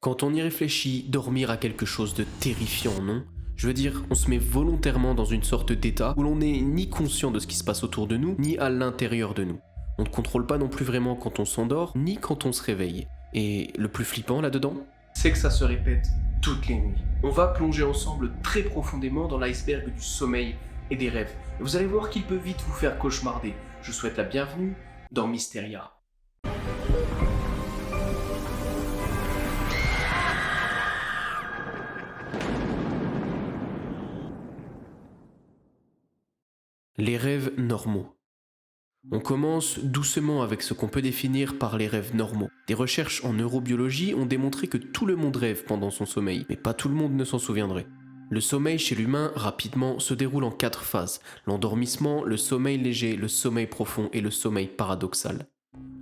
Quand on y réfléchit, dormir a quelque chose de terrifiant, non? Je veux dire, on se met volontairement dans une sorte d'état où l'on n'est ni conscient de ce qui se passe autour de nous, ni à l'intérieur de nous. On ne contrôle pas non plus vraiment quand on s'endort, ni quand on se réveille. Et le plus flippant là-dedans, c'est que ça se répète toutes les nuits. On va plonger ensemble très profondément dans l'iceberg du sommeil et des rêves. Et vous allez voir qu'il peut vite vous faire cauchemarder. Je vous souhaite la bienvenue dans Mysteria. Les rêves normaux. On commence doucement avec ce qu'on peut définir par les rêves normaux. Des recherches en neurobiologie ont démontré que tout le monde rêve pendant son sommeil, mais pas tout le monde ne s'en souviendrait. Le sommeil chez l'humain, rapidement, se déroule en 4 phases. L'endormissement, le sommeil léger, le sommeil profond et le sommeil paradoxal.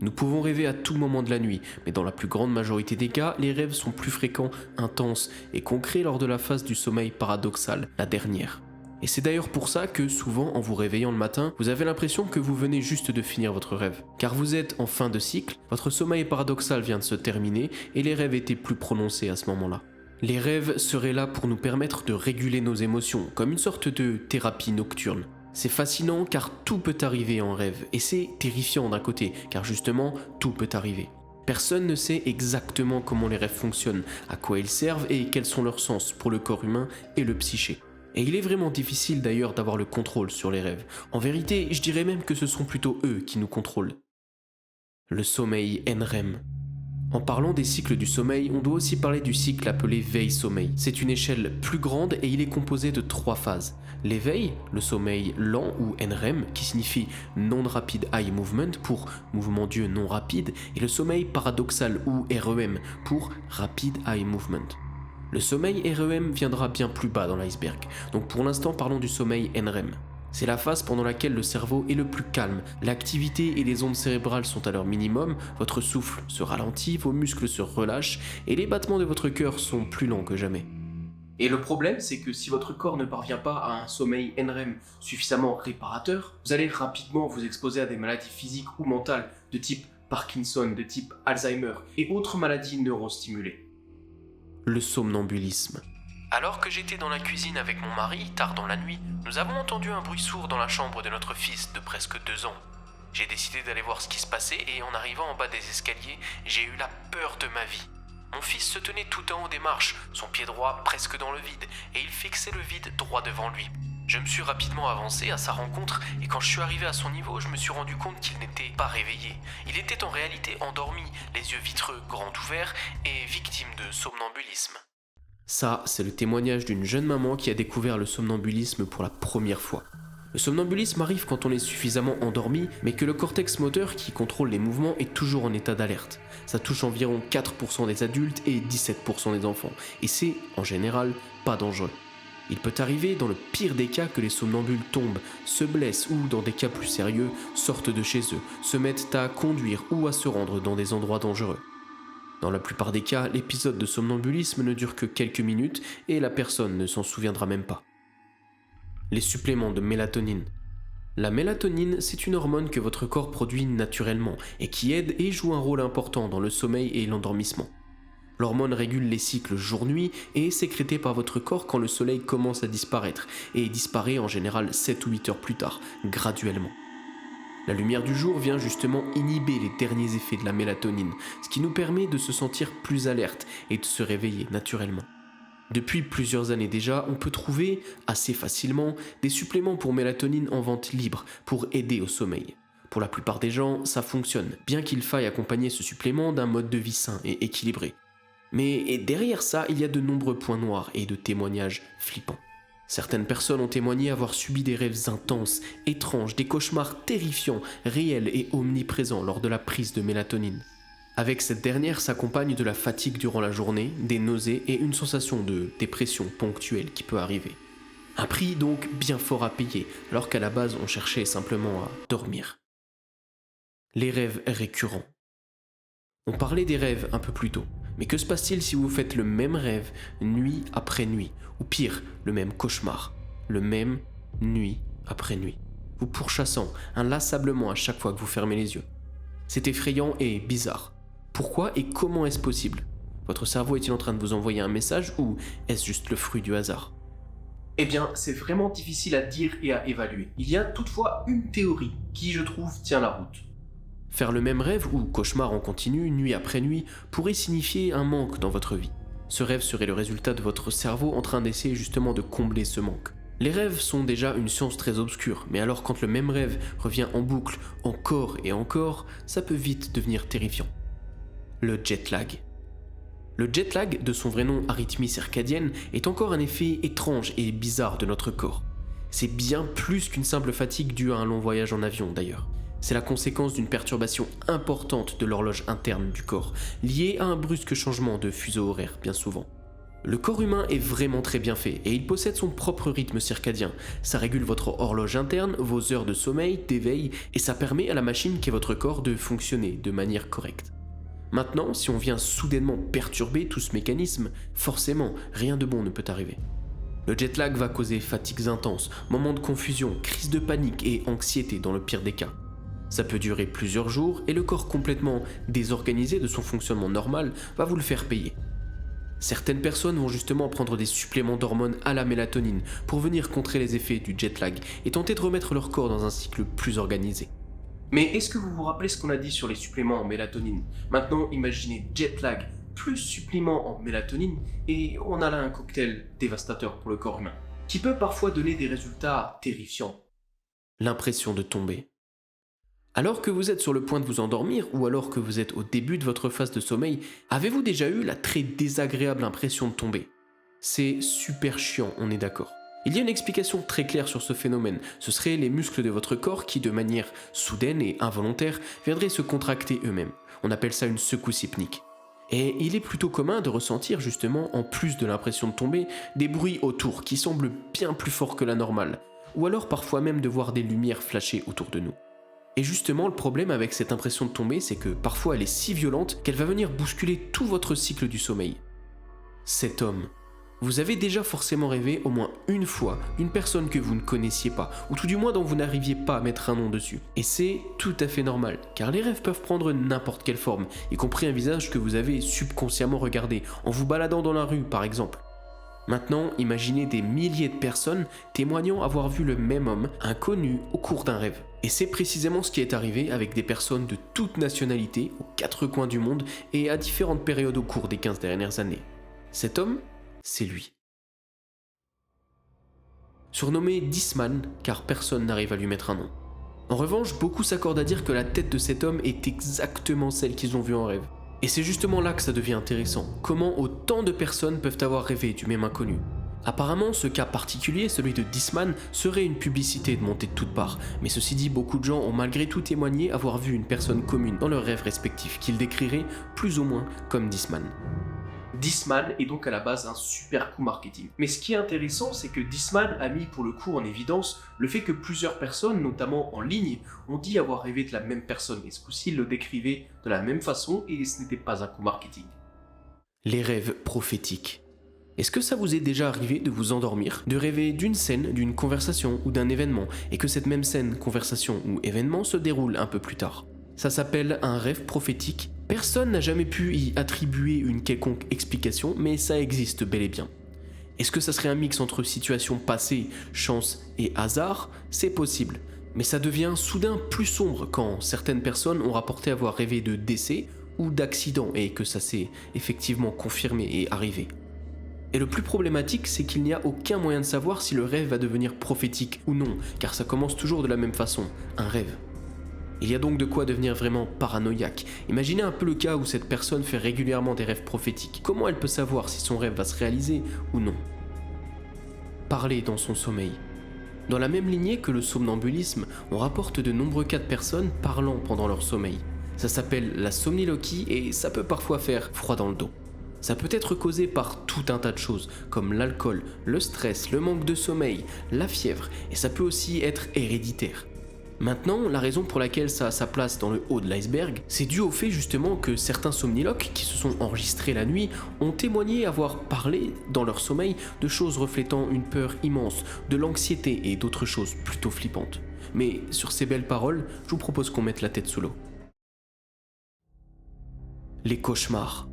Nous pouvons rêver à tout moment de la nuit, mais dans la plus grande majorité des cas, les rêves sont plus fréquents, intenses et concrets lors de la phase du sommeil paradoxal, la dernière. Et c'est d'ailleurs pour ça que souvent, en vous réveillant le matin, vous avez l'impression que vous venez juste de finir votre rêve. Car vous êtes en fin de cycle, votre sommeil paradoxal vient de se terminer et les rêves étaient plus prononcés à ce moment-là. Les rêves seraient là pour nous permettre de réguler nos émotions, comme une sorte de thérapie nocturne. C'est fascinant car tout peut arriver en rêve, et c'est terrifiant d'un côté, car justement, tout peut arriver. Personne ne sait exactement comment les rêves fonctionnent, à quoi ils servent et quels sont leurs sens pour le corps humain et le psyché. Et il est vraiment difficile d'ailleurs d'avoir le contrôle sur les rêves. En vérité, je dirais même que ce sont plutôt eux qui nous contrôlent. Le sommeil NREM. En parlant des cycles du sommeil, on doit aussi parler du cycle appelé veille-sommeil. C'est une échelle plus grande et il est composé de 3 phases. L'éveil, le sommeil lent ou NREM, qui signifie Non-Rapid Eye Movement pour mouvement d'yeux non rapide, et le sommeil paradoxal ou REM pour Rapid Eye Movement. Le sommeil REM viendra bien plus bas dans l'iceberg, donc pour l'instant parlons du sommeil NREM. C'est la phase pendant laquelle le cerveau est le plus calme, l'activité et les ondes cérébrales sont à leur minimum, votre souffle se ralentit, vos muscles se relâchent et les battements de votre cœur sont plus lents que jamais. Et le problème, c'est que si votre corps ne parvient pas à un sommeil NREM suffisamment réparateur, vous allez rapidement vous exposer à des maladies physiques ou mentales de type Parkinson, de type Alzheimer et autres maladies neurostimulées. Le somnambulisme. Alors que j'étais dans la cuisine avec mon mari, tard dans la nuit, nous avons entendu un bruit sourd dans la chambre de notre fils de presque 2 ans. J'ai décidé d'aller voir ce qui se passait et en arrivant en bas des escaliers, j'ai eu la peur de ma vie. Mon fils se tenait tout en haut des marches, son pied droit presque dans le vide, et il fixait le vide droit devant lui. Je me suis rapidement avancé à sa rencontre et quand je suis arrivé à son niveau, je me suis rendu compte qu'il n'était pas réveillé. Il était en réalité endormi, les yeux vitreux grands ouverts et victime de somnambulisme. Ça, c'est le témoignage d'une jeune maman qui a découvert le somnambulisme pour la première fois. Le somnambulisme arrive quand on est suffisamment endormi, mais que le cortex moteur qui contrôle les mouvements est toujours en état d'alerte. Ça touche environ 4% des adultes et 17% des enfants, et c'est, en général, pas dangereux. Il peut arriver, dans le pire des cas, que les somnambules tombent, se blessent ou, dans des cas plus sérieux, sortent de chez eux, se mettent à conduire ou à se rendre dans des endroits dangereux. Dans la plupart des cas, l'épisode de somnambulisme ne dure que quelques minutes et la personne ne s'en souviendra même pas. Les suppléments de mélatonine. La mélatonine, c'est une hormone que votre corps produit naturellement et qui aide et joue un rôle important dans le sommeil et l'endormissement. L'hormone régule les cycles jour-nuit et est sécrétée par votre corps quand le soleil commence à disparaître et disparaît en général 7 ou 8 heures plus tard, graduellement. La lumière du jour vient justement inhiber les derniers effets de la mélatonine, ce qui nous permet de se sentir plus alerte et de se réveiller naturellement. Depuis plusieurs années déjà, on peut trouver, assez facilement, des suppléments pour mélatonine en vente libre pour aider au sommeil. Pour la plupart des gens, ça fonctionne, bien qu'il faille accompagner ce supplément d'un mode de vie sain et équilibré. Mais derrière ça, il y a de nombreux points noirs et de témoignages flippants. Certaines personnes ont témoigné avoir subi des rêves intenses, étranges, des cauchemars terrifiants, réels et omniprésents lors de la prise de mélatonine. Avec cette dernière s'accompagne de la fatigue durant la journée, des nausées et une sensation de dépression ponctuelle qui peut arriver. Un prix donc bien fort à payer, alors qu'à la base on cherchait simplement à dormir. Les rêves récurrents. On parlait des rêves un peu plus tôt. Mais que se passe-t-il si vous faites le même rêve nuit après nuit, ou pire, le même cauchemar, le même nuit après nuit, vous pourchassant inlassablement à chaque fois que vous fermez les yeux? C'est effrayant et bizarre. Pourquoi et comment est-ce possible? Votre cerveau est-il en train de vous envoyer un message ou est-ce juste le fruit du hasard? Eh bien, c'est vraiment difficile à dire et à évaluer. Il y a toutefois une théorie qui, je trouve, tient la route. Faire le même rêve ou cauchemar en continu, nuit après nuit, pourrait signifier un manque dans votre vie. Ce rêve serait le résultat de votre cerveau en train d'essayer justement de combler ce manque. Les rêves sont déjà une science très obscure, mais alors quand le même rêve revient en boucle, encore et encore, ça peut vite devenir terrifiant. Le jet lag. Le jet lag, de son vrai nom arythmie circadienne, est encore un effet étrange et bizarre de notre corps. C'est bien plus qu'une simple fatigue due à un long voyage en avion d'ailleurs. C'est la conséquence d'une perturbation importante de l'horloge interne du corps, liée à un brusque changement de fuseau horaire bien souvent. Le corps humain est vraiment très bien fait et il possède son propre rythme circadien. Ça régule votre horloge interne, vos heures de sommeil, d'éveil et ça permet à la machine qu'est votre corps de fonctionner de manière correcte. Maintenant, si on vient soudainement perturber tout ce mécanisme, forcément, rien de bon ne peut arriver. Le jet lag va causer fatigues intenses, moments de confusion, crises de panique et anxiété dans le pire des cas. Ça peut durer plusieurs jours et le corps complètement désorganisé de son fonctionnement normal va vous le faire payer. Certaines personnes vont justement prendre des suppléments d'hormones à la mélatonine pour venir contrer les effets du jet lag et tenter de remettre leur corps dans un cycle plus organisé. Mais est-ce que vous vous rappelez ce qu'on a dit sur les suppléments en mélatonine? Maintenant, imaginez jet lag plus supplément en mélatonine et on a là un cocktail dévastateur pour le corps humain, qui peut parfois donner des résultats terrifiants. L'impression de tomber. Alors que vous êtes sur le point de vous endormir ou alors que vous êtes au début de votre phase de sommeil, avez-vous déjà eu la très désagréable impression de tomber? C'est super chiant, on est d'accord. Il y a une explication très claire sur ce phénomène, ce seraient les muscles de votre corps qui, de manière soudaine et involontaire, viendraient se contracter eux-mêmes. On appelle ça une secousse hypnique. Et il est plutôt commun de ressentir justement, en plus de l'impression de tomber, des bruits autour qui semblent bien plus forts que la normale, ou alors parfois même de voir des lumières flasher autour de nous. Et justement, le problème avec cette impression de tomber, c'est que parfois elle est si violente qu'elle va venir bousculer tout votre cycle du sommeil. Cet homme. Vous avez déjà forcément rêvé au moins une fois d'une personne que vous ne connaissiez pas, ou tout du moins dont vous n'arriviez pas à mettre un nom dessus. Et c'est tout à fait normal, car les rêves peuvent prendre n'importe quelle forme, y compris un visage que vous avez subconsciemment regardé, en vous baladant dans la rue par exemple. Maintenant, imaginez des milliers de personnes témoignant avoir vu le même homme inconnu au cours d'un rêve. Et c'est précisément ce qui est arrivé avec des personnes de toutes nationalités, aux quatre coins du monde et à différentes périodes au cours des 15 dernières années. Cet homme, c'est lui. Surnommé Discman, car personne n'arrive à lui mettre un nom. En revanche, beaucoup s'accordent à dire que la tête de cet homme est exactement celle qu'ils ont vue en rêve. Et c'est justement là que ça devient intéressant. Comment autant de personnes peuvent avoir rêvé du même inconnu? Apparemment, ce cas particulier, celui de Discman, serait une publicité de montée de toutes parts. Mais ceci dit, beaucoup de gens ont malgré tout témoigné avoir vu une personne commune dans leurs rêves respectifs, qu'ils décriraient plus ou moins comme Discman. Discman est donc à la base un super coup marketing. Mais ce qui est intéressant, c'est que Discman a mis pour le coup en évidence le fait que plusieurs personnes, notamment en ligne, ont dit avoir rêvé de la même personne. Et ce coup-ci, ils le décrivaient de la même façon et ce n'était pas un coup marketing. Les rêves prophétiques. Est-ce que ça vous est déjà arrivé de vous endormir, de rêver d'une scène, d'une conversation ou d'un événement, et que cette même scène, conversation ou événement se déroule un peu plus tard? Ça s'appelle un rêve prophétique. Personne n'a jamais pu y attribuer une quelconque explication, mais ça existe bel et bien. Est-ce que ça serait un mix entre situation passée, chance et hasard? C'est possible. Mais ça devient soudain plus sombre quand certaines personnes ont rapporté avoir rêvé de décès ou d'accident et que ça s'est effectivement confirmé et arrivé. Et le plus problématique, c'est qu'il n'y a aucun moyen de savoir si le rêve va devenir prophétique ou non, car ça commence toujours de la même façon, un rêve. Il y a donc de quoi devenir vraiment paranoïaque. Imaginez un peu le cas où cette personne fait régulièrement des rêves prophétiques. Comment elle peut savoir si son rêve va se réaliser ou non? Parler dans son sommeil. Dans la même lignée que le somnambulisme, on rapporte de nombreux cas de personnes parlant pendant leur sommeil. Ça s'appelle la somniloquie et ça peut parfois faire froid dans le dos. Ça peut être causé par tout un tas de choses, comme l'alcool, le stress, le manque de sommeil, la fièvre, et ça peut aussi être héréditaire. Maintenant, la raison pour laquelle ça a sa place dans le haut de l'iceberg, c'est dû au fait justement que certains somniloques qui se sont enregistrés la nuit ont témoigné avoir parlé dans leur sommeil de choses reflétant une peur immense, de l'anxiété et d'autres choses plutôt flippantes. Mais sur ces belles paroles, je vous propose qu'on mette la tête sous l'eau. Les cauchemars.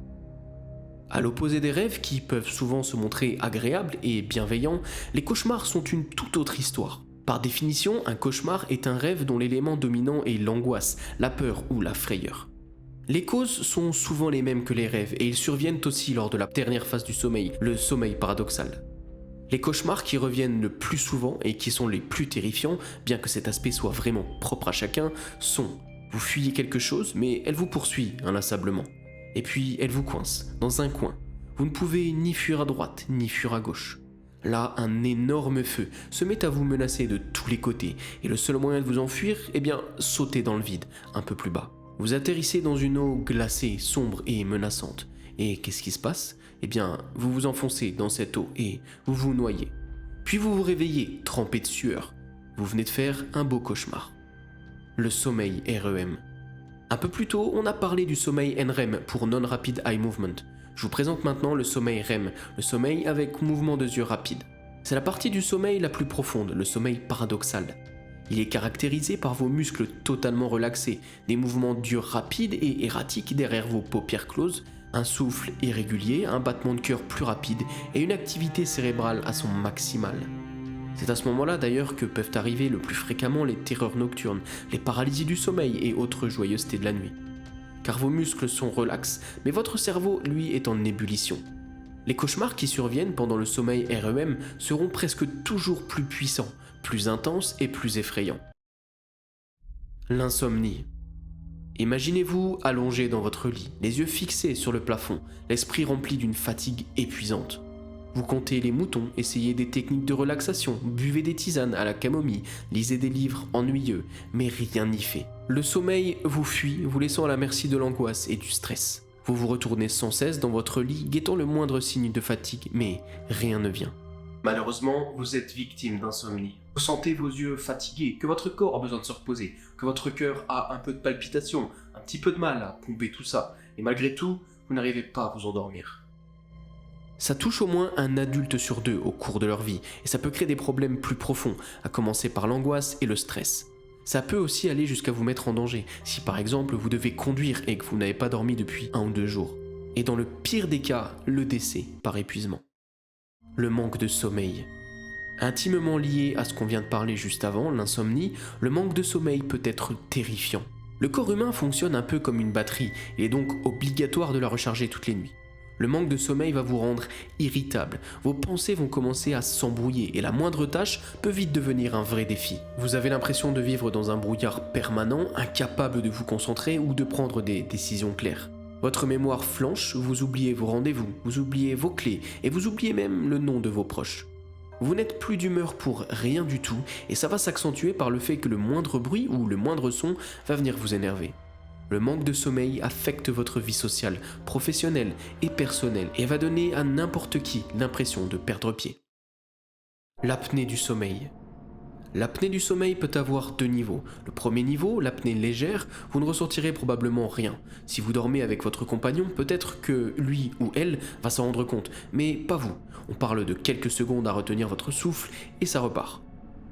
À l'opposé des rêves, qui peuvent souvent se montrer agréables et bienveillants, les cauchemars sont une toute autre histoire. Par définition, un cauchemar est un rêve dont l'élément dominant est l'angoisse, la peur ou la frayeur. Les causes sont souvent les mêmes que les rêves et ils surviennent aussi lors de la dernière phase du sommeil, le sommeil paradoxal. Les cauchemars qui reviennent le plus souvent et qui sont les plus terrifiants, bien que cet aspect soit vraiment propre à chacun, sont: vous fuyez quelque chose mais elle vous poursuit inlassablement. Et puis elle vous coince dans un coin. Vous ne pouvez ni fuir à droite ni fuir à gauche. Là, un énorme feu se met à vous menacer de tous les côtés et le seul moyen de vous enfuir, sauter dans le vide, un peu plus bas. Vous atterrissez dans une eau glacée, sombre et menaçante. Et qu'est-ce qui se passe ? Vous vous enfoncez dans cette eau et vous vous noyez. Puis vous vous réveillez, trempé de sueur. Vous venez de faire un beau cauchemar. Le sommeil REM. Un peu plus tôt, on a parlé du sommeil NREM pour Non-Rapid Eye Movement. Je vous présente maintenant le sommeil REM, le sommeil avec mouvement de yeux rapide. C'est la partie du sommeil la plus profonde, le sommeil paradoxal. Il est caractérisé par vos muscles totalement relaxés, des mouvements d'yeux rapides et erratiques derrière vos paupières closes, un souffle irrégulier, un battement de cœur plus rapide et une activité cérébrale à son maximal. C'est à ce moment-là d'ailleurs que peuvent arriver le plus fréquemment les terreurs nocturnes, les paralysies du sommeil et autres joyeusetés de la nuit. Car vos muscles sont relax, mais votre cerveau, lui, est en ébullition. Les cauchemars qui surviennent pendant le sommeil REM seront presque toujours plus puissants, plus intenses et plus effrayants. L'insomnie. Imaginez-vous allongé dans votre lit, les yeux fixés sur le plafond, l'esprit rempli d'une fatigue épuisante. Vous comptez les moutons, essayez des techniques de relaxation, buvez des tisanes à la camomille, lisez des livres ennuyeux, mais rien n'y fait. Le sommeil vous fuit, vous laissant à la merci de l'angoisse et du stress. Vous vous retournez sans cesse dans votre lit, guettant le moindre signe de fatigue, mais rien ne vient. Malheureusement, vous êtes victime d'insomnie. Vous sentez vos yeux fatigués, que votre corps a besoin de se reposer, que votre cœur a un peu de palpitation, un petit peu de mal à pomper tout ça, et malgré tout, vous n'arrivez pas à vous endormir. Ça touche au moins un adulte sur deux au cours de leur vie, et ça peut créer des problèmes plus profonds, à commencer par l'angoisse et le stress. Ça peut aussi aller jusqu'à vous mettre en danger, si par exemple vous devez conduire et que vous n'avez pas dormi depuis 1 ou 2 jours. Et dans le pire des cas, le décès par épuisement. Le manque de sommeil. Intimement lié à ce qu'on vient de parler juste avant, l'insomnie, le manque de sommeil peut être terrifiant. Le corps humain fonctionne un peu comme une batterie, il est donc obligatoire de la recharger toutes les nuits. Le manque de sommeil va vous rendre irritable, vos pensées vont commencer à s'embrouiller et la moindre tâche peut vite devenir un vrai défi. Vous avez l'impression de vivre dans un brouillard permanent, incapable de vous concentrer ou de prendre des décisions claires. Votre mémoire flanche, vous oubliez vos rendez-vous, vous oubliez vos clés et vous oubliez même le nom de vos proches. Vous n'êtes plus d'humeur pour rien du tout et ça va s'accentuer par le fait que le moindre bruit ou le moindre son va venir vous énerver. Le manque de sommeil affecte votre vie sociale, professionnelle et personnelle et va donner à n'importe qui l'impression de perdre pied. L'apnée du sommeil. L'apnée du sommeil peut avoir 2 niveaux. Le premier niveau, l'apnée légère, vous ne ressentirez probablement rien. Si vous dormez avec votre compagnon, peut-être que lui ou elle va s'en rendre compte, mais pas vous. On parle de quelques secondes à retenir votre souffle et ça repart.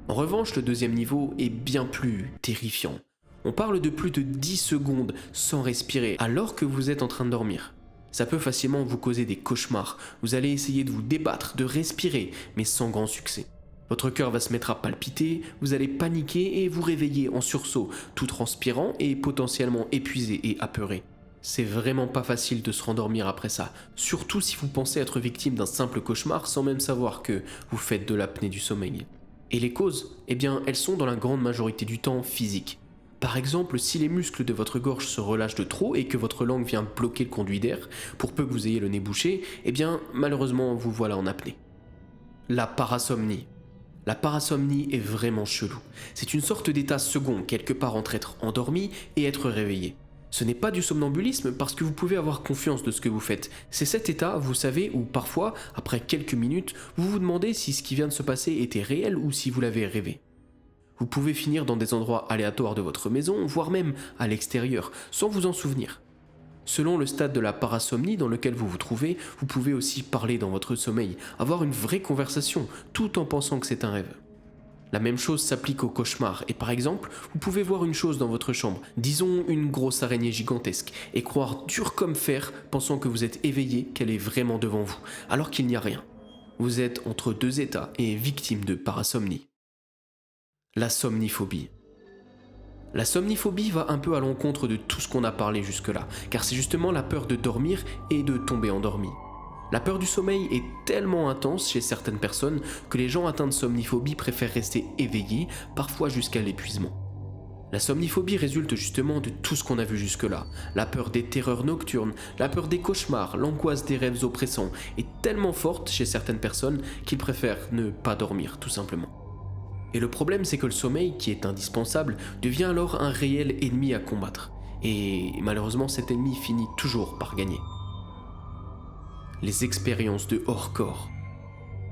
En revanche, le deuxième niveau est bien plus terrifiant. On parle de plus de 10 secondes sans respirer alors que vous êtes en train de dormir. Ça peut facilement vous causer des cauchemars. Vous allez essayer de vous débattre, de respirer, mais sans grand succès. Votre cœur va se mettre à palpiter, vous allez paniquer et vous réveiller en sursaut, tout transpirant et potentiellement épuisé et apeuré. C'est vraiment pas facile de se rendormir après ça, surtout si vous pensez être victime d'un simple cauchemar sans même savoir que vous faites de l'apnée du sommeil. Et les causes, elles sont dans la grande majorité du temps physiques. Par exemple, si les muscles de votre gorge se relâchent de trop et que votre langue vient bloquer le conduit d'air, pour peu que vous ayez le nez bouché, malheureusement vous voilà en apnée. La parasomnie. La parasomnie est vraiment chelou. C'est une sorte d'état second, quelque part entre être endormi et être réveillé. Ce n'est pas du somnambulisme parce que vous pouvez avoir confiance de ce que vous faites. C'est cet état, vous savez, où parfois, après quelques minutes, vous vous demandez si ce qui vient de se passer était réel ou si vous l'avez rêvé. Vous pouvez finir dans des endroits aléatoires de votre maison, voire même à l'extérieur, sans vous en souvenir. Selon le stade de la parasomnie dans lequel vous vous trouvez, vous pouvez aussi parler dans votre sommeil, avoir une vraie conversation, tout en pensant que c'est un rêve. La même chose s'applique aux cauchemars, et par exemple, vous pouvez voir une chose dans votre chambre, disons une grosse araignée gigantesque, et croire dur comme fer, pensant que vous êtes éveillé, qu'elle est vraiment devant vous, alors qu'il n'y a rien. Vous êtes entre deux états et victime de parasomnie. La somniphobie. La somniphobie va un peu à l'encontre de tout ce qu'on a parlé jusque-là, car c'est justement la peur de dormir et de tomber endormi. La peur du sommeil est tellement intense chez certaines personnes que les gens atteints de somniphobie préfèrent rester éveillés, parfois jusqu'à l'épuisement. La somniphobie résulte justement de tout ce qu'on a vu jusque-là. La peur des terreurs nocturnes, la peur des cauchemars, l'angoisse des rêves oppressants est tellement forte chez certaines personnes qu'ils préfèrent ne pas dormir tout simplement. Et le problème, c'est que le sommeil, qui est indispensable, devient alors un réel ennemi à combattre. Et malheureusement, cet ennemi finit toujours par gagner. Les expériences de hors-corps.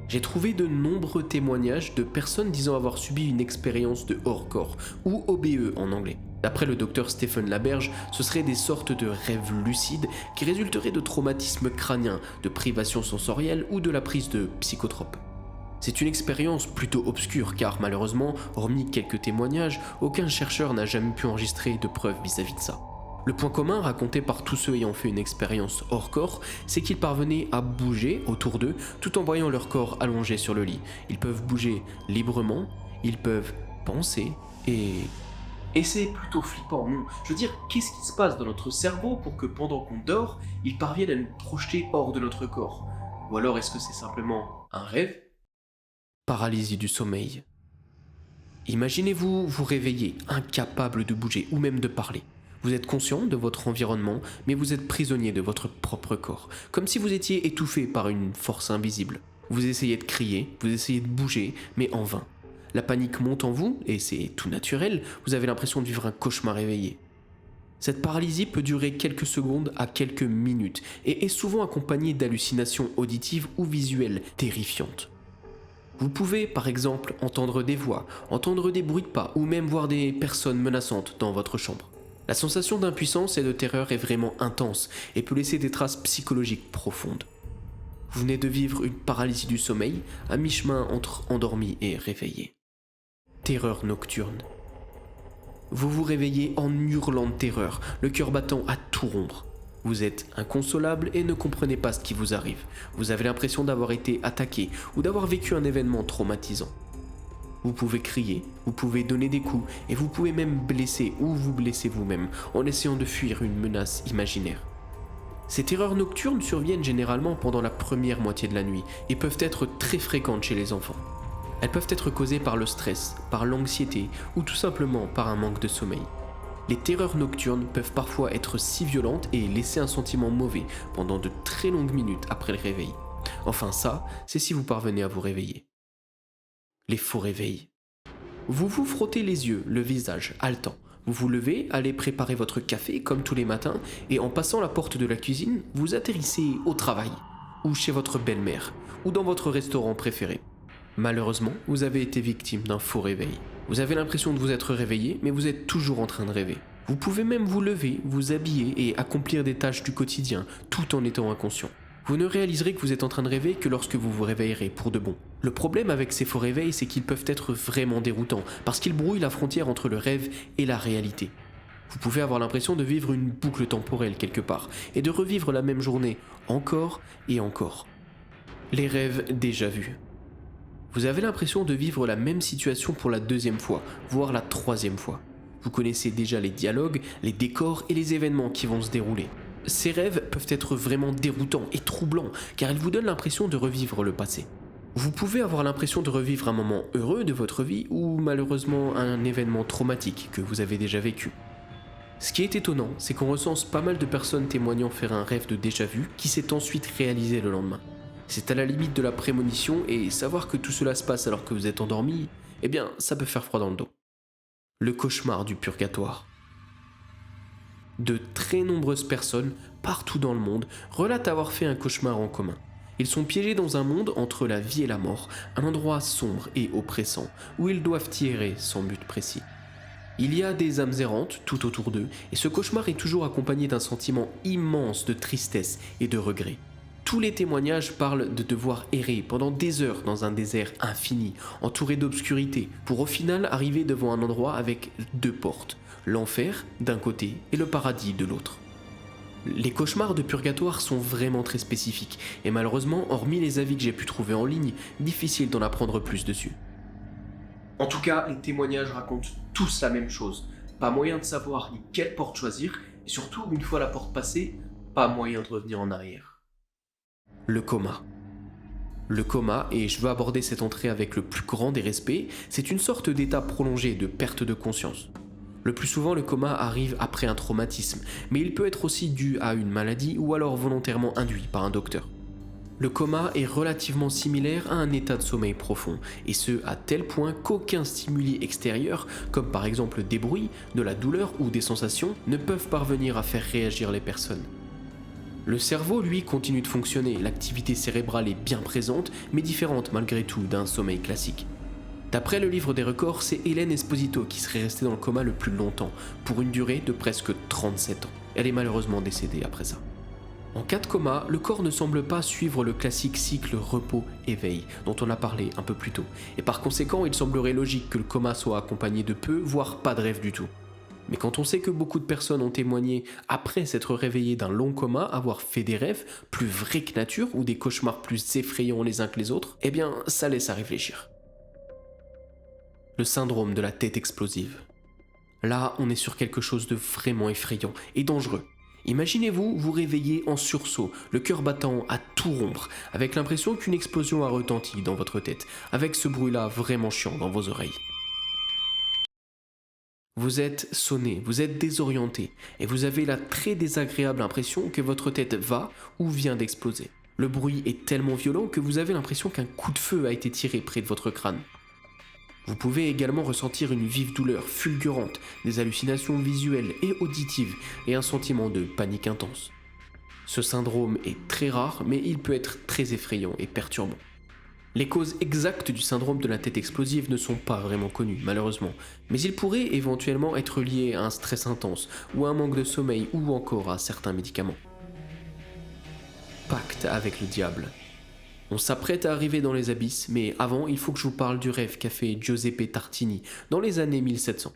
J'ai trouvé de nombreux témoignages de personnes disant avoir subi une expérience de hors-corps, ou OBE en anglais. D'après le docteur Stephen Laberge, ce seraient des sortes de rêves lucides qui résulteraient de traumatismes crâniens, de privations sensorielles ou de la prise de psychotropes. C'est une expérience plutôt obscure car malheureusement, hormis quelques témoignages, aucun chercheur n'a jamais pu enregistrer de preuves vis-à-vis de ça. Le point commun raconté par tous ceux ayant fait une expérience hors corps, c'est qu'ils parvenaient à bouger autour d'eux tout en voyant leur corps allongé sur le lit. Ils peuvent bouger librement, ils peuvent penser Et c'est plutôt flippant, non? Je veux dire, qu'est-ce qui se passe dans notre cerveau pour que pendant qu'on dort, ils parviennent à nous projeter hors de notre corps? Ou alors est-ce que c'est simplement un rêve? Paralysie du sommeil. Imaginez-vous vous réveiller, incapable de bouger ou même de parler. Vous êtes conscient de votre environnement, mais vous êtes prisonnier de votre propre corps, comme si vous étiez étouffé par une force invisible. Vous essayez de crier, vous essayez de bouger, mais en vain. La panique monte en vous, et c'est tout naturel, vous avez l'impression de vivre un cauchemar éveillé. Cette paralysie peut durer quelques secondes à quelques minutes, et est souvent accompagnée d'hallucinations auditives ou visuelles terrifiantes. Vous pouvez, par exemple, entendre des voix, entendre des bruits de pas, ou même voir des personnes menaçantes dans votre chambre. La sensation d'impuissance et de terreur est vraiment intense, et peut laisser des traces psychologiques profondes. Vous venez de vivre une paralysie du sommeil, à mi-chemin entre endormi et réveillé. Terreur nocturne. Vous vous réveillez en hurlant de terreur, le cœur battant à tout rompre. Vous êtes inconsolable et ne comprenez pas ce qui vous arrive. Vous avez l'impression d'avoir été attaqué ou d'avoir vécu un événement traumatisant. Vous pouvez crier, vous pouvez donner des coups et vous pouvez même blesser ou vous blesser vous-même en essayant de fuir une menace imaginaire. Ces terreurs nocturnes surviennent généralement pendant la première moitié de la nuit et peuvent être très fréquentes chez les enfants. Elles peuvent être causées par le stress, par l'anxiété ou tout simplement par un manque de sommeil. Les terreurs nocturnes peuvent parfois être si violentes et laisser un sentiment mauvais pendant de très longues minutes après le réveil. Enfin ça, c'est si vous parvenez à vous réveiller. Les faux réveils. Vous vous frottez les yeux, le visage, haletant. Vous vous levez, allez préparer votre café comme tous les matins et en passant la porte de la cuisine, vous atterrissez au travail, ou chez votre belle-mère, ou dans votre restaurant préféré. Malheureusement, vous avez été victime d'un faux réveil. Vous avez l'impression de vous être réveillé, mais vous êtes toujours en train de rêver. Vous pouvez même vous lever, vous habiller et accomplir des tâches du quotidien, tout en étant inconscient. Vous ne réaliserez que vous êtes en train de rêver que lorsque vous vous réveillerez pour de bon. Le problème avec ces faux réveils, c'est qu'ils peuvent être vraiment déroutants, parce qu'ils brouillent la frontière entre le rêve et la réalité. Vous pouvez avoir l'impression de vivre une boucle temporelle quelque part, et de revivre la même journée, encore et encore. Les rêves déjà vus. Vous avez l'impression de vivre la même situation pour la deuxième fois, voire la troisième fois. Vous connaissez déjà les dialogues, les décors et les événements qui vont se dérouler. Ces rêves peuvent être vraiment déroutants et troublants, car ils vous donnent l'impression de revivre le passé. Vous pouvez avoir l'impression de revivre un moment heureux de votre vie ou malheureusement un événement traumatique que vous avez déjà vécu. Ce qui est étonnant, c'est qu'on recense pas mal de personnes témoignant faire un rêve de déjà-vu qui s'est ensuite réalisé le lendemain. C'est à la limite de la prémonition et savoir que tout cela se passe alors que vous êtes endormi, eh bien, ça peut faire froid dans le dos. Le cauchemar du purgatoire. De très nombreuses personnes, partout dans le monde, relatent avoir fait un cauchemar en commun. Ils sont piégés dans un monde entre la vie et la mort, un endroit sombre et oppressant, où ils doivent y errer sans but précis. Il y a des âmes errantes tout autour d'eux, et ce cauchemar est toujours accompagné d'un sentiment immense de tristesse et de regret. Tous les témoignages parlent de devoir errer pendant des heures dans un désert infini, entouré d'obscurité, pour au final arriver devant un endroit avec 2 portes, l'enfer d'un côté et le paradis de l'autre. Les cauchemars de purgatoire sont vraiment très spécifiques, et malheureusement, hormis les avis que j'ai pu trouver en ligne, difficile d'en apprendre plus dessus. En tout cas, les témoignages racontent tous la même chose. Pas moyen de savoir ni quelle porte choisir, et surtout, une fois la porte passée, pas moyen de revenir en arrière. Le coma. Le coma, et je veux aborder cette entrée avec le plus grand des respects, c'est une sorte d'état prolongé de perte de conscience. Le plus souvent, le coma arrive après un traumatisme, mais il peut être aussi dû à une maladie ou alors volontairement induit par un docteur. Le coma est relativement similaire à un état de sommeil profond, et ce à tel point qu'aucun stimuli extérieur, comme par exemple des bruits, de la douleur ou des sensations, ne peuvent parvenir à faire réagir les personnes. Le cerveau, lui, continue de fonctionner, l'activité cérébrale est bien présente, mais différente malgré tout d'un sommeil classique. D'après le livre des records, c'est Hélène Esposito qui serait restée dans le coma le plus longtemps, pour une durée de presque 37 ans. Elle est malheureusement décédée après ça. En cas de coma, le corps ne semble pas suivre le classique cycle repos-éveil dont on a parlé un peu plus tôt, et par conséquent, il semblerait logique que le coma soit accompagné de peu, voire pas de rêve du tout. Mais quand on sait que beaucoup de personnes ont témoigné, après s'être réveillées d'un long coma, avoir fait des rêves plus vrais que nature ou des cauchemars plus effrayants les uns que les autres, eh bien, ça laisse à réfléchir. Le syndrome de la tête explosive. Là, on est sur quelque chose de vraiment effrayant et dangereux. Imaginez-vous vous réveiller en sursaut, le cœur battant à tout rompre, avec l'impression qu'une explosion a retenti dans votre tête, avec ce bruit-là vraiment chiant dans vos oreilles. Vous êtes sonné, vous êtes désorienté, et vous avez la très désagréable impression que votre tête va ou vient d'exploser. Le bruit est tellement violent que vous avez l'impression qu'un coup de feu a été tiré près de votre crâne. Vous pouvez également ressentir une vive douleur fulgurante, des hallucinations visuelles et auditives et un sentiment de panique intense. Ce syndrome est très rare, mais il peut être très effrayant et perturbant. Les causes exactes du syndrome de la tête explosive ne sont pas vraiment connues, malheureusement, mais il pourrait éventuellement être lié à un stress intense, ou à un manque de sommeil, ou encore à certains médicaments. Pacte avec le diable. On s'apprête à arriver dans les abysses, mais avant, il faut que je vous parle du rêve qu'a fait Giuseppe Tartini dans les années 1700.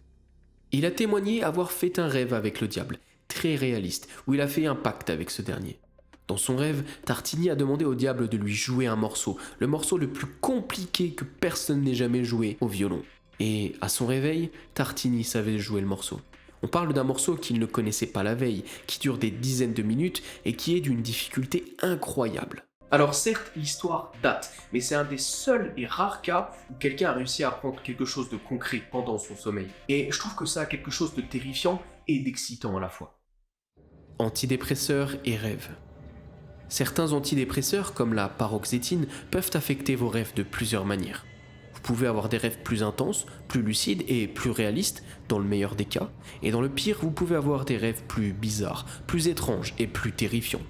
Il a témoigné avoir fait un rêve avec le diable, très réaliste, où il a fait un pacte avec ce dernier. Dans son rêve, Tartini a demandé au diable de lui jouer un morceau, le morceau le plus compliqué que personne n'ait jamais joué au violon. Et à son réveil, Tartini savait jouer le morceau. On parle d'un morceau qu'il ne connaissait pas la veille, qui dure des dizaines de minutes et qui est d'une difficulté incroyable. Alors certes, l'histoire date, mais c'est un des seuls et rares cas où quelqu'un a réussi à apprendre quelque chose de concret pendant son sommeil. Et je trouve que ça a quelque chose de terrifiant et d'excitant à la fois. Antidépresseurs et rêves. Certains antidépresseurs, comme la paroxétine, peuvent affecter vos rêves de plusieurs manières. Vous pouvez avoir des rêves plus intenses, plus lucides et plus réalistes, dans le meilleur des cas, et dans le pire, vous pouvez avoir des rêves plus bizarres, plus étranges et plus terrifiants.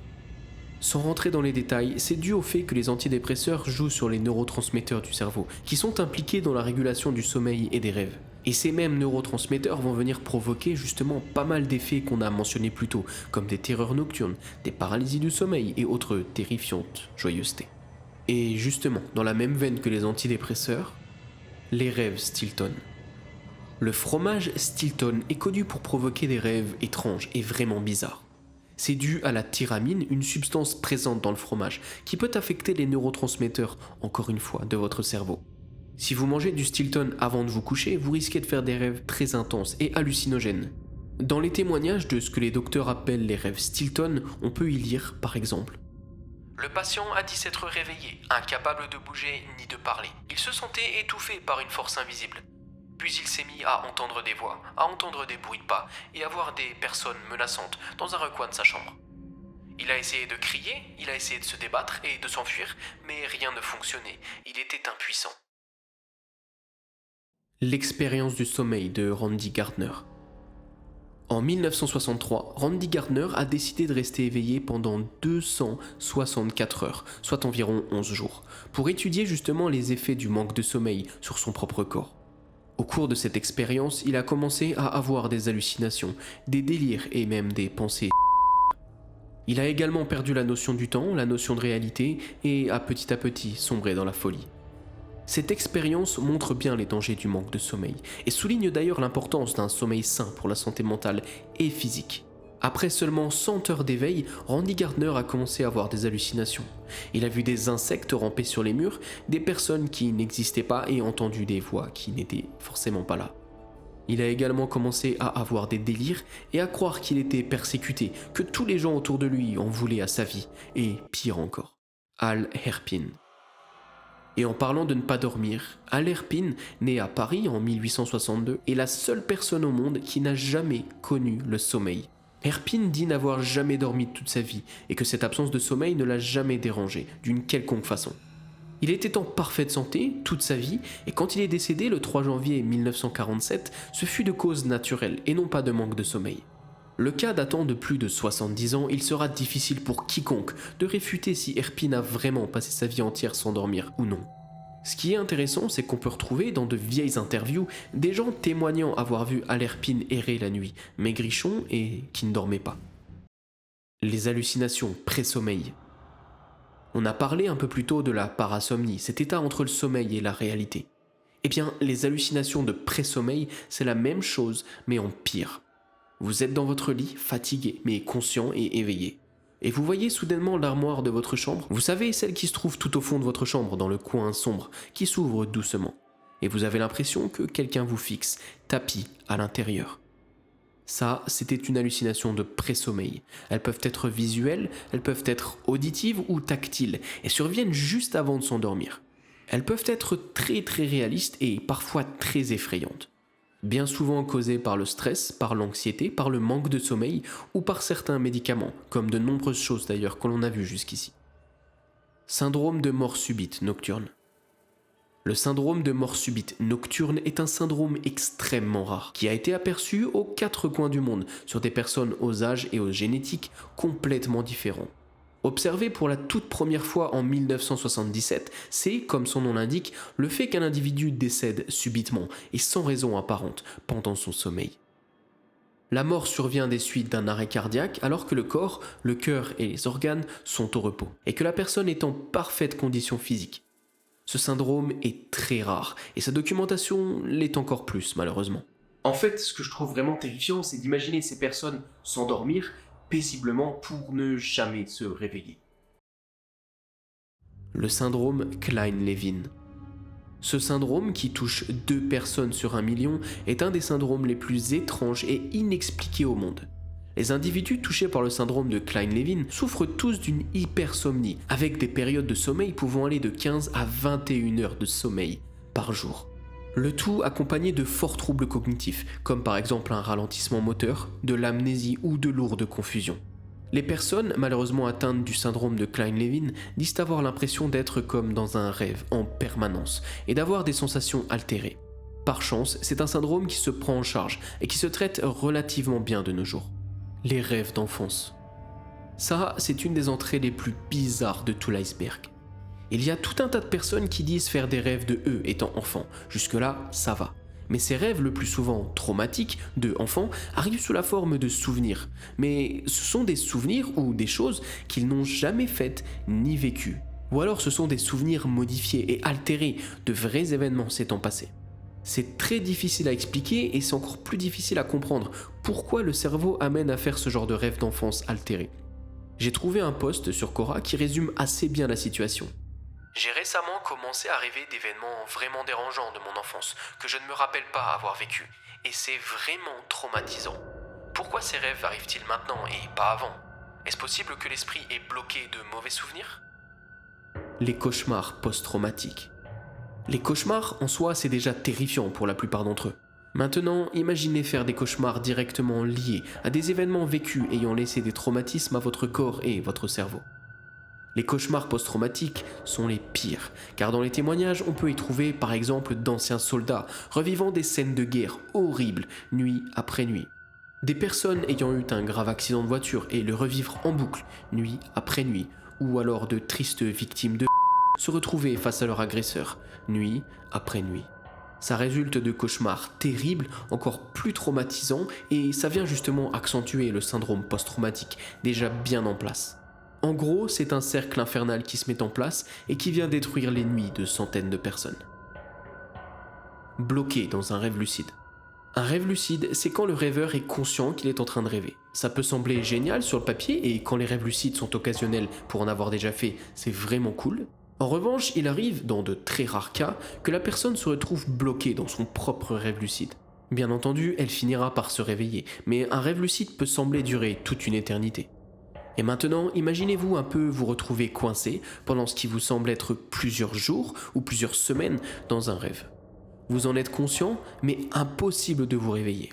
Sans rentrer dans les détails, c'est dû au fait que les antidépresseurs jouent sur les neurotransmetteurs du cerveau, qui sont impliqués dans la régulation du sommeil et des rêves. Et ces mêmes neurotransmetteurs vont venir provoquer justement pas mal d'effets qu'on a mentionnés plus tôt, comme des terreurs nocturnes, des paralysies du sommeil et autres terrifiantes joyeusetés. Et justement, dans la même veine que les antidépresseurs, les rêves Stilton. Le fromage Stilton est connu pour provoquer des rêves étranges et vraiment bizarres. C'est dû à la tyramine, une substance présente dans le fromage, qui peut affecter les neurotransmetteurs, encore une fois, de votre cerveau. Si vous mangez du Stilton avant de vous coucher, vous risquez de faire des rêves très intenses et hallucinogènes. Dans les témoignages de ce que les docteurs appellent les rêves Stilton, on peut y lire, par exemple: le patient a dit s'être réveillé, incapable de bouger ni de parler. Il se sentait étouffé par une force invisible. Puis il s'est mis à entendre des voix, à entendre des bruits de pas et à voir des personnes menaçantes dans un recoin de sa chambre. Il a essayé de crier, il a essayé de se débattre et de s'enfuir, mais rien ne fonctionnait, il était impuissant. L'expérience du sommeil de Randy Gardner. En 1963, Randy Gardner a décidé de rester éveillé pendant 264 heures, soit environ 11 jours, pour étudier justement les effets du manque de sommeil sur son propre corps. Au cours de cette expérience, il a commencé à avoir des hallucinations, des délires et même des pensées. Il a également perdu la notion du temps, la notion de réalité, et a petit à petit sombré dans la folie. Cette expérience montre bien les dangers du manque de sommeil, et souligne d'ailleurs l'importance d'un sommeil sain pour la santé mentale et physique. Après seulement 100 heures d'éveil, Randy Gardner a commencé à avoir des hallucinations. Il a vu des insectes ramper sur les murs, des personnes qui n'existaient pas et entendu des voix qui n'étaient forcément pas là. Il a également commencé à avoir des délires et à croire qu'il était persécuté, que tous les gens autour de lui en voulaient à sa vie, et pire encore, Al Herpin. Et en parlant de ne pas dormir, Al Herpin, né à Paris en 1862, est la seule personne au monde qui n'a jamais connu le sommeil. Herpin dit n'avoir jamais dormi de toute sa vie et que cette absence de sommeil ne l'a jamais dérangé, d'une quelconque façon. Il était en parfaite santé toute sa vie et quand il est décédé le 3 janvier 1947, ce fut de cause naturelle et non pas de manque de sommeil. Le cas datant de plus de 70 ans, il sera difficile pour quiconque de réfuter si Herpin a vraiment passé sa vie entière sans dormir ou non. Ce qui est intéressant, c'est qu'on peut retrouver dans de vieilles interviews des gens témoignant avoir vu Al Herpin errer la nuit, maigrichon et qui ne dormait pas. Les hallucinations pré-sommeil. On a parlé un peu plus tôt de la parasomnie, cet état entre le sommeil et la réalité. Eh bien, les hallucinations de pré-sommeil, c'est la même chose, mais en pire. Vous êtes dans votre lit, fatigué, mais conscient et éveillé. Et vous voyez soudainement l'armoire de votre chambre, vous savez, celle qui se trouve tout au fond de votre chambre, dans le coin sombre, qui s'ouvre doucement. Et vous avez l'impression que quelqu'un vous fixe, tapis à l'intérieur. Ça, c'était une hallucination de pré-sommeil. Elles peuvent être visuelles, elles peuvent être auditives ou tactiles, et surviennent juste avant de s'endormir. Elles peuvent être très réalistes et parfois très effrayantes. Bien souvent causées par le stress, par l'anxiété, par le manque de sommeil ou par certains médicaments, comme de nombreuses choses d'ailleurs que l'on a vues jusqu'ici. Syndrome de mort subite nocturne. Le syndrome de mort subite nocturne est un syndrome extrêmement rare, qui a été aperçu aux 4 coins du monde, sur des personnes aux âges et aux génétiques complètement différents. Observé pour la toute première fois en 1977, c'est, comme son nom l'indique, le fait qu'un individu décède subitement et sans raison apparente pendant son sommeil. La mort survient des suites d'un arrêt cardiaque alors que le corps, le cœur et les organes sont au repos, et que la personne est en parfaite condition physique. Ce syndrome est très rare, et sa documentation l'est encore plus, malheureusement. En fait, ce que je trouve vraiment terrifiant, c'est d'imaginer ces personnes s'endormir paisiblement pour ne jamais se réveiller. Le syndrome Klein-Levin. Ce syndrome, qui touche 2 personnes sur 1 million, est un des syndromes les plus étranges et inexpliqués au monde. Les individus touchés par le syndrome de Klein-Levin souffrent tous d'une hypersomnie, avec des périodes de sommeil pouvant aller de 15 à 21 heures de sommeil par jour. Le tout accompagné de forts troubles cognitifs, comme par exemple un ralentissement moteur, de l'amnésie ou de lourdes confusions. Les personnes malheureusement atteintes du syndrome de Klein-Levin disent avoir l'impression d'être comme dans un rêve en permanence et d'avoir des sensations altérées. Par chance, c'est un syndrome qui se prend en charge et qui se traite relativement bien de nos jours. Les rêves d'enfance. Ça, c'est une des entrées les plus bizarres de tout l'iceberg. Il y a tout un tas de personnes qui disent faire des rêves de eux étant enfants. Jusque-là, ça va. Mais ces rêves, le plus souvent traumatiques, de enfants, arrivent sous la forme de souvenirs. Mais ce sont des souvenirs ou des choses qu'ils n'ont jamais faites ni vécues. Ou alors ce sont des souvenirs modifiés et altérés de vrais événements s'étant passés. C'est très difficile à expliquer et c'est encore plus difficile à comprendre pourquoi le cerveau amène à faire ce genre de rêve d'enfance altéré. J'ai trouvé un post sur Quora qui résume assez bien la situation. J'ai récemment commencé à rêver d'événements vraiment dérangeants de mon enfance que je ne me rappelle pas avoir vécu et c'est vraiment traumatisant. Pourquoi ces rêves arrivent-ils maintenant et pas avant ? Est-ce possible que l'esprit ait bloqué de mauvais souvenirs ? Les cauchemars post-traumatiques. Les cauchemars, en soi, c'est déjà terrifiant pour la plupart d'entre eux. Maintenant, imaginez faire des cauchemars directement liés à des événements vécus ayant laissé des traumatismes à votre corps et votre cerveau. Les cauchemars post-traumatiques sont les pires, car dans les témoignages, on peut y trouver par exemple d'anciens soldats revivant des scènes de guerre horribles, nuit après nuit. Des personnes ayant eu un grave accident de voiture et le revivre en boucle, nuit après nuit, ou alors de tristes victimes de se retrouver face à leur agresseur, nuit après nuit. Ça résulte de cauchemars terribles, encore plus traumatisants, et ça vient justement accentuer le syndrome post-traumatique, déjà bien en place. En gros, c'est un cercle infernal qui se met en place et qui vient détruire les nuits de centaines de personnes. Bloqué dans un rêve lucide. Un rêve lucide, c'est quand le rêveur est conscient qu'il est en train de rêver. Ça peut sembler génial sur le papier, et quand les rêves lucides sont occasionnels pour en avoir déjà fait, c'est vraiment cool. En revanche, il arrive, dans de très rares cas, que la personne se retrouve bloquée dans son propre rêve lucide. Bien entendu, elle finira par se réveiller, mais un rêve lucide peut sembler durer toute une éternité. Et maintenant, imaginez-vous un peu vous retrouver coincé pendant ce qui vous semble être plusieurs jours ou plusieurs semaines dans un rêve. Vous en êtes conscient, mais impossible de vous réveiller.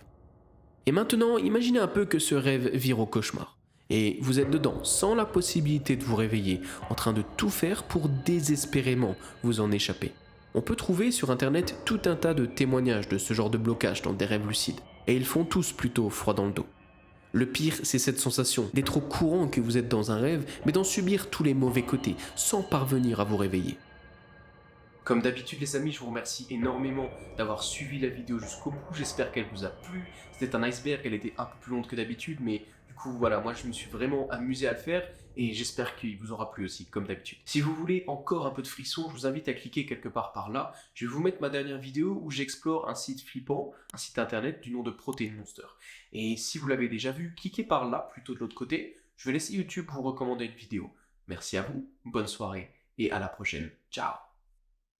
Et maintenant, imaginez un peu que ce rêve vire au cauchemar. Et vous êtes dedans, sans la possibilité de vous réveiller, en train de tout faire pour désespérément vous en échapper. On peut trouver sur internet tout un tas de témoignages de ce genre de blocage dans des rêves lucides, et ils font tous plutôt froid dans le dos. Le pire, c'est cette sensation d'être au courant que vous êtes dans un rêve, mais d'en subir tous les mauvais côtés, sans parvenir à vous réveiller. Comme d'habitude les amis, je vous remercie énormément d'avoir suivi la vidéo jusqu'au bout, j'espère qu'elle vous a plu. C'était un iceberg, elle était un peu plus longue que d'habitude, mais du coup voilà, moi je me suis vraiment amusé à le faire et j'espère qu'il vous aura plu aussi, comme d'habitude. Si vous voulez encore un peu de frisson, je vous invite à cliquer quelque part par là. Je vais vous mettre ma dernière vidéo où j'explore un site flippant, un site internet du nom de Protein Monster. Et si vous l'avez déjà vu, cliquez par là, plutôt de l'autre côté. Je vais laisser YouTube vous recommander une vidéo. Merci à vous, bonne soirée et à la prochaine. Ciao!